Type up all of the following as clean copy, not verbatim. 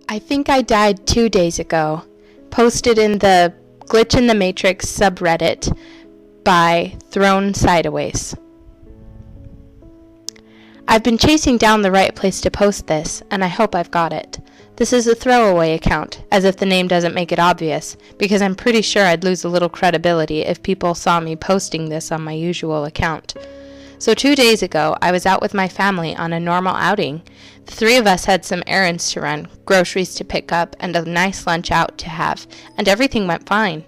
I think I died 2 days ago. Posted in the Glitch in the Matrix subreddit by Thrown Sideways. I've been chasing down the right place to post this, and I hope I've got it. This is a throwaway account, as if the name doesn't make it obvious, because I'm pretty sure I'd lose a little credibility if people saw me posting this on my usual account. So 2 days ago, I was out with my family on a normal outing. The three of us had some errands to run, groceries to pick up, and a nice lunch out to have, and everything went fine.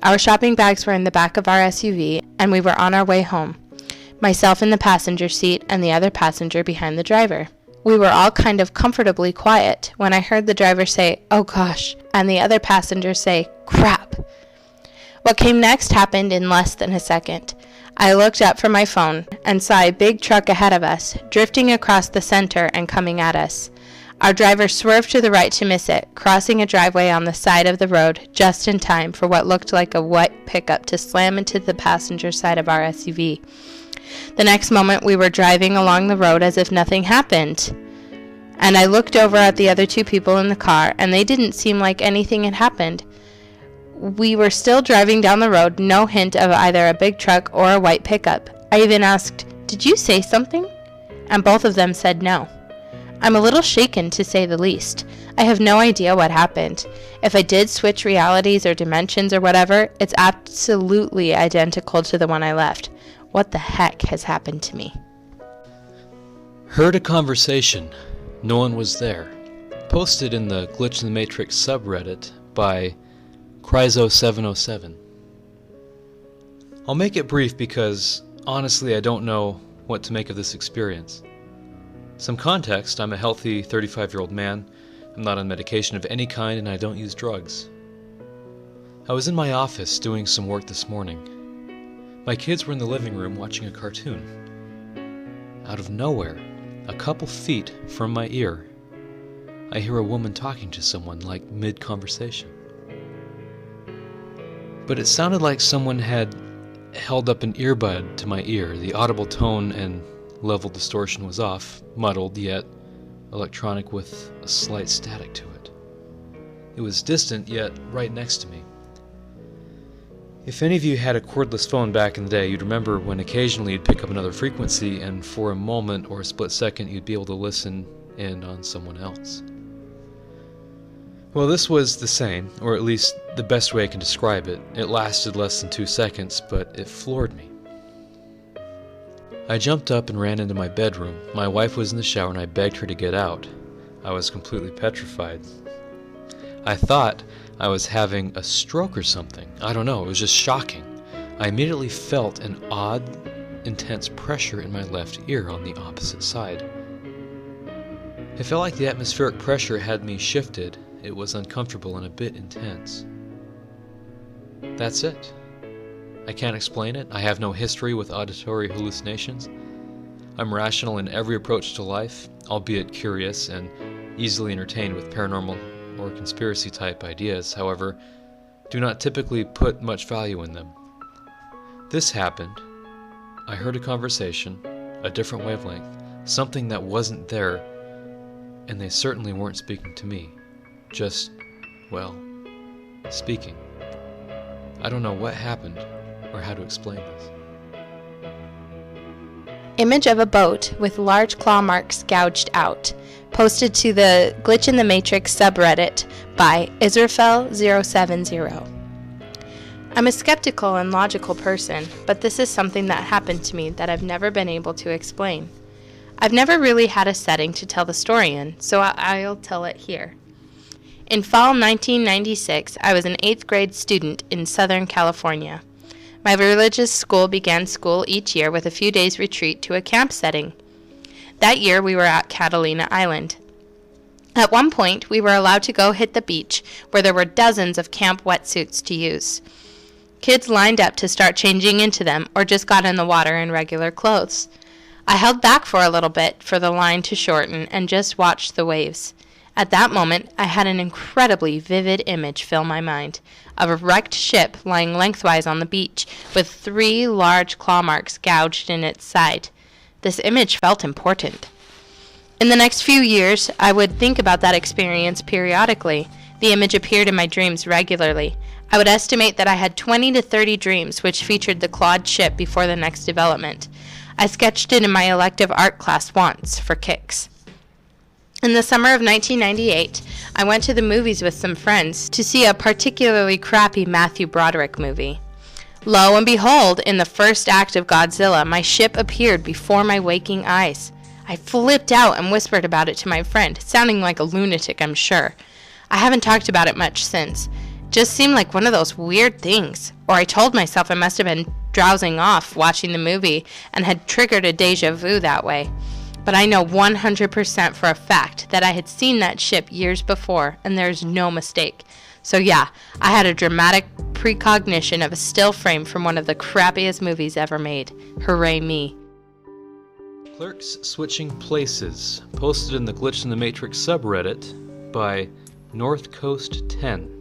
Our shopping bags were in the back of our SUV, and we were on our way home. Myself in the passenger seat and the other passenger behind the driver. We were all kind of comfortably quiet when I heard the driver say, "Oh gosh," and the other passenger say, "Crap." What came next happened in less than a second. I looked up from my phone and saw a big truck ahead of us, drifting across the center and coming at us. Our driver swerved to the right to miss it, crossing a driveway on the side of the road just in time for what looked like a white pickup to slam into the passenger side of our SUV. The next moment we were driving along the road as if nothing happened. And I looked over at the other two people in the car, and they didn't seem like anything had happened. We were still driving down the road, no hint of either a big truck or a white pickup. I even asked, "Did you say something?" And both of them said no. I'm a little shaken, to say the least. I have no idea what happened. If I did switch realities or dimensions or whatever, it's absolutely identical to the one I left. What the heck has happened to me? Heard a conversation. No one was there. Posted in the Glitch in the Matrix subreddit by Cryzo707. I'll make it brief because, honestly, I don't know what to make of this experience. Some context: I'm a healthy 35-year-old man. I'm not on medication of any kind, and I don't use drugs. I was in my office doing some work this morning. My kids were in the living room watching a cartoon. Out of nowhere, a couple feet from my ear, I hear a woman talking to someone, like mid-conversation. But it sounded like someone had held up an earbud to my ear. The audible tone and level distortion was off, muddled yet electronic with a slight static to it. It was distant yet right next to me. If any of you had a cordless phone back in the day, you'd remember when occasionally you'd pick up another frequency and for a moment or a split second you'd be able to listen in on someone else. Well, this was the same, or at least the best way I can describe it. It lasted less than 2 seconds, but it floored me. I jumped up and ran into my bedroom. My wife was in the shower and I begged her to get out. I was completely petrified. I thought I was having a stroke or something. I don't know, it was just shocking. I immediately felt an odd, intense pressure in my left ear on the opposite side. It felt like the atmospheric pressure had me shifted. It was uncomfortable and a bit intense. That's it. I can't explain it. I have no history with auditory hallucinations. I'm rational in every approach to life, albeit curious and easily entertained with paranormal or conspiracy-type ideas, however, do not typically put much value in them. This happened. I heard a conversation, a different wavelength, something that wasn't there, and they certainly weren't speaking to me. Just, well, speaking. I don't know what happened or how to explain this. Image of a boat with large claw marks gouged out. Posted to the Glitch in the Matrix subreddit by Israfel070. I'm a skeptical and logical person, but this is something that happened to me that I've never been able to explain. I've never really had a setting to tell the story in, so I'll tell it here. In fall 1996, I was an 8th grade student in Southern California. My religious school began school each year with a few days retreat to a camp setting. That year we were at Catalina Island. At one point, we were allowed to go hit the beach, where there were dozens of camp wetsuits to use. Kids lined up to start changing into them, or just got in the water in regular clothes. I held back for a little bit for the line to shorten and just watched the waves. At that moment, I had an incredibly vivid image fill my mind, of a wrecked ship lying lengthwise on the beach, with 3 large claw marks gouged in its side. This image felt important. In the next few years, I would think about that experience periodically. The image appeared in my dreams regularly. I would estimate that I had 20 to 30 dreams which featured the clawed ship before the next development. I sketched it in my elective art class once, for kicks. In the summer of 1998, I went to the movies with some friends to see a particularly crappy Matthew Broderick movie. Lo and behold, in the first act of Godzilla, my ship appeared before my waking eyes. I flipped out and whispered about it to my friend, sounding like a lunatic, I'm sure. I haven't talked about it much since. Just seemed like one of those weird things. Or I told myself I must have been drowsing off watching the movie and had triggered a deja vu that way. But I know 100% for a fact that I had seen that ship years before, and there's no mistake. So yeah, I had a dramatic precognition of a still frame from one of the crappiest movies ever made. Hooray me. Clerks Switching Places, posted in the Glitch in the Matrix subreddit by North Coast 10.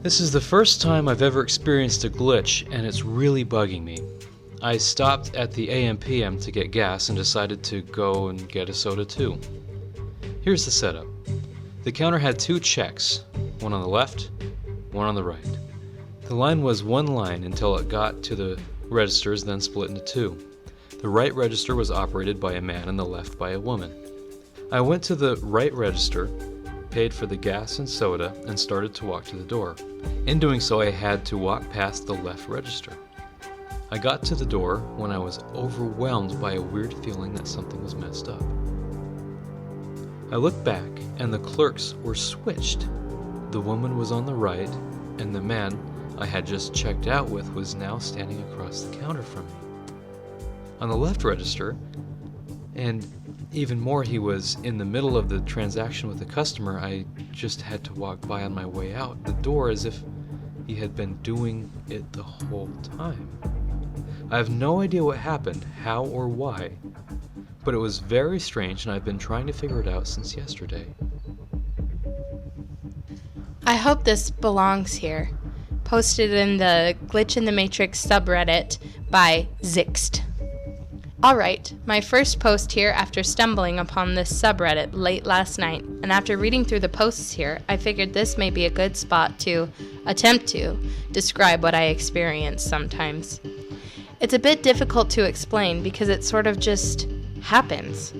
This is the first time I've ever experienced a glitch, and it's really bugging me. I stopped at the AM/PM to get gas and decided to go and get a soda too. Here's the setup. The counter had two checks, one on the left, one on the right. The line was one line until it got to the registers, then split into two. The right register was operated by a man and the left by a woman. I went to the right register, paid for the gas and soda, and started to walk to the door. In doing so, I had to walk past the left register. I got to the door when I was overwhelmed by a weird feeling that something was messed up. I looked back, and the clerks were switched. The woman was on the right, and the man I had just checked out with was now standing across the counter from me. On the left register, and even more, he was in the middle of the transaction with the customer. I just had to walk by on my way out the door as if he had been doing it the whole time. I have no idea what happened, how or why, but it was very strange, and I've been trying to figure it out since yesterday. I hope this belongs here. Posted in the Glitch in the Matrix subreddit by Zixt. Alright, my first post here after stumbling upon this subreddit late last night, and after reading through the posts here, I figured this may be a good spot to attempt to describe what I experience sometimes. It's a bit difficult to explain because it sort of just happens.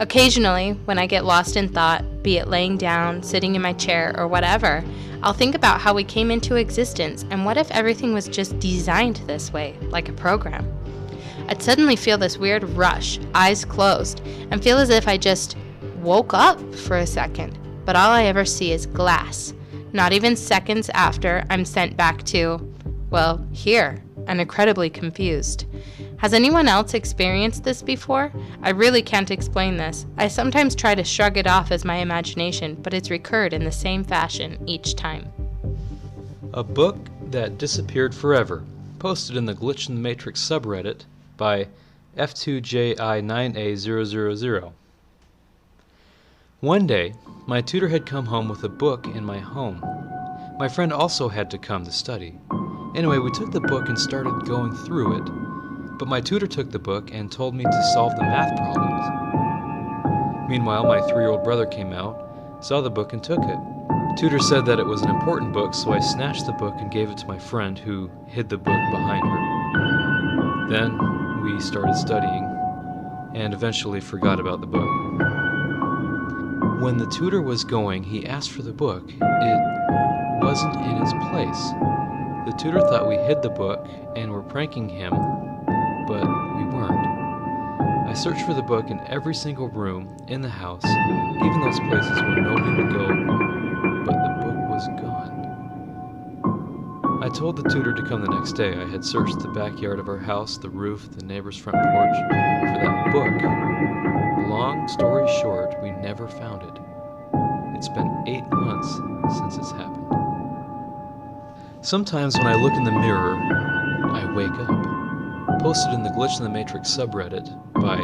Occasionally, when I get lost in thought, be it laying down, sitting in my chair, or whatever, I'll think about how we came into existence and what if everything was just designed this way, like a program. I'd suddenly feel this weird rush, eyes closed, and feel as if I just woke up for a second, but all I ever see is glass. Not even seconds after, I'm sent back to, well, here, and incredibly confused. Has anyone else experienced this before? I really can't explain this. I sometimes try to shrug it off as my imagination, but it's recurred in the same fashion each time. A book that disappeared forever, posted in the Glitch in the Matrix subreddit by F2JI9A000. One day, my tutor had come home with a book in my home. My friend also had to come to study. Anyway, we took the book and started going through it, but my tutor took the book and told me to solve the math problems. Meanwhile, my 3-year-old brother came out, saw the book and took it. The tutor said that it was an important book, so I snatched the book and gave it to my friend, who hid the book behind her. Then we started studying, and eventually forgot about the book. When the tutor was going, he asked for the book. It wasn't in its place. The tutor thought we hid the book and were pranking him, but we weren't. I searched for the book in every single room in the house, even those places where nobody would go, but the book was gone. I told the tutor to come the next day. I had searched the backyard of our house, the roof, the neighbor's front porch for that book. Long story short, we never found it. It's been 8 months since it's happened. Sometimes when I look in the mirror, I wake up. Posted in the Glitch in the Matrix subreddit by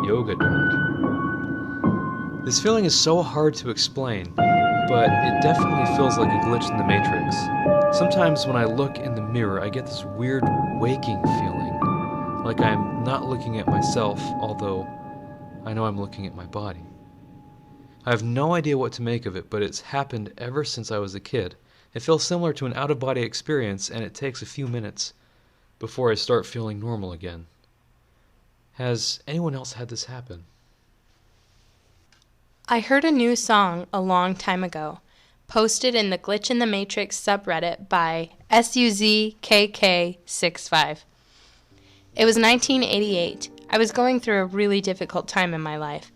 Yoga Dark. This feeling is so hard to explain, but it definitely feels like a glitch in the Matrix. Sometimes when I look in the mirror, I get this weird waking feeling, like I'm not looking at myself, although I know I'm looking at my body. I have no idea what to make of it, but it's happened ever since I was a kid. It feels similar to an out-of-body experience, and it takes a few minutes before I start feeling normal again. Has anyone else had this happen? I heard a new song a long time ago, posted in the Glitch in the Matrix subreddit by SUZKK65. It was 1988. I was going through a really difficult time in my life.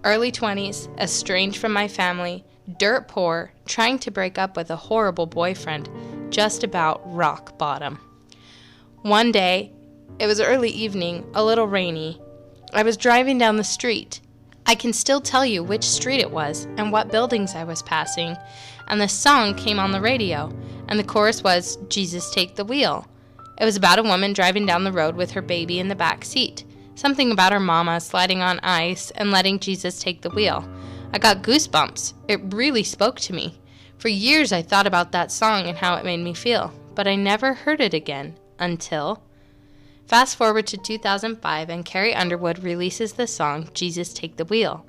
Early 20s, estranged from my family, dirt poor, trying to break up with a horrible boyfriend, just about rock bottom. One day, it was early evening, a little rainy. I was driving down the street. I can still tell you which street it was and what buildings I was passing, and the song came on the radio, and the chorus was, "Jesus Take the Wheel." It was about a woman driving down the road with her baby in the back seat. Something about her mama sliding on ice and letting Jesus take the wheel. I got goosebumps. It really spoke to me. For years I thought about that song and how it made me feel, but I never heard it again until... Fast forward to 2005 and Carrie Underwood releases the song Jesus Take the Wheel.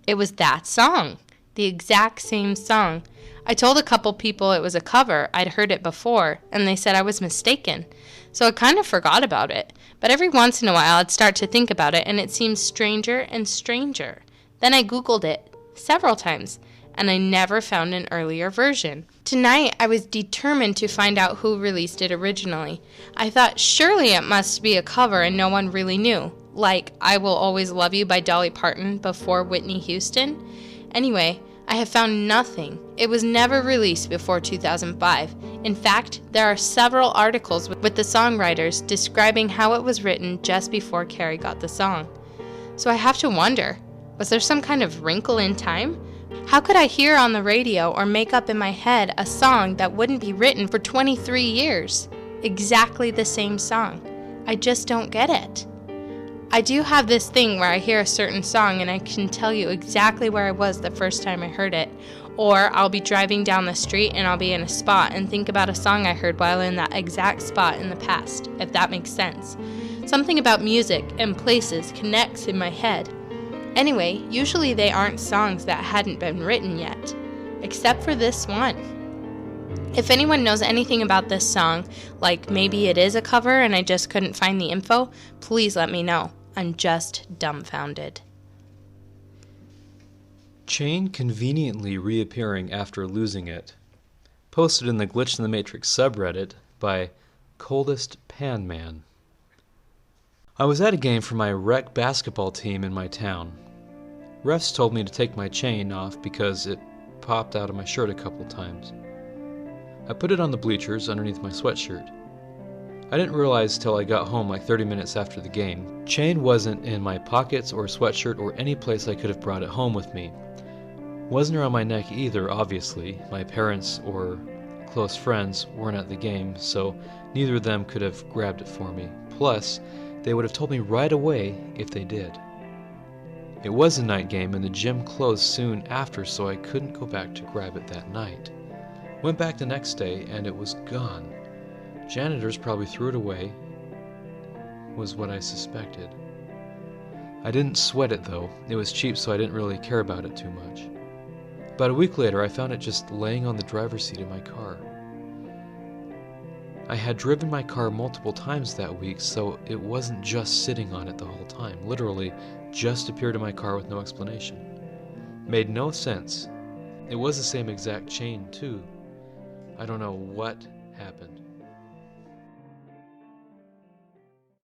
It was that song, the exact same song. I told a couple people it was a cover. I'd heard it before, and they said I was mistaken. So I kind of forgot about it. But every once in a while I'd start to think about it, and it seemed stranger and stranger. Then I Googled it several times, and I never found an earlier version. Tonight I was determined to find out who released it originally. I thought surely it must be a cover and no one really knew, like I Will Always Love You by Dolly Parton before Whitney Houston. Anyway, I have found nothing. It was never released before 2005. In fact, there are several articles with the songwriters describing how it was written just before Carrie got the song. So I have to wonder, was there some kind of wrinkle in time? How could I hear on the radio or make up in my head a song that wouldn't be written for 23 years? Exactly the same song. I just don't get it. I do have this thing where I hear a certain song and I can tell you exactly where I was the first time I heard it. Or I'll be driving down the street and I'll be in a spot and think about a song I heard while in that exact spot in the past, if that makes sense. Something about music and places connects in my head. Anyway, usually they aren't songs that hadn't been written yet, except for this one. If anyone knows anything about this song, like maybe it is a cover and I just couldn't find the info, please let me know. I'm just dumbfounded. Chain conveniently reappearing after losing it. Posted in the Glitch in the Matrix subreddit by Coldest Pan Man. I was at a game for my rec basketball team in my town. Refs told me to take my chain off because it popped out of my shirt a couple times. I put it on the bleachers underneath my sweatshirt. I didn't realize till I got home like 30 minutes after the game. Chain wasn't in my pockets or sweatshirt or any place I could have brought it home with me. Wasn't around my neck either, obviously. My parents or close friends weren't at the game, so neither of them could have grabbed it for me. Plus, they would have told me right away if they did. It was a night game and the gym closed soon after, so I couldn't go back to grab it that night. Went back the next day and it was gone. Janitors probably threw it away, was what I suspected. I didn't sweat it though. It was cheap, so I didn't really care about it too much. About a week later, I found it just laying on the driver's seat of my car. I had driven my car multiple times that week, so it wasn't just sitting on it the whole time. Literally, just appeared in my car with no explanation. Made no sense. It was the same exact chain, too. I don't know what happened.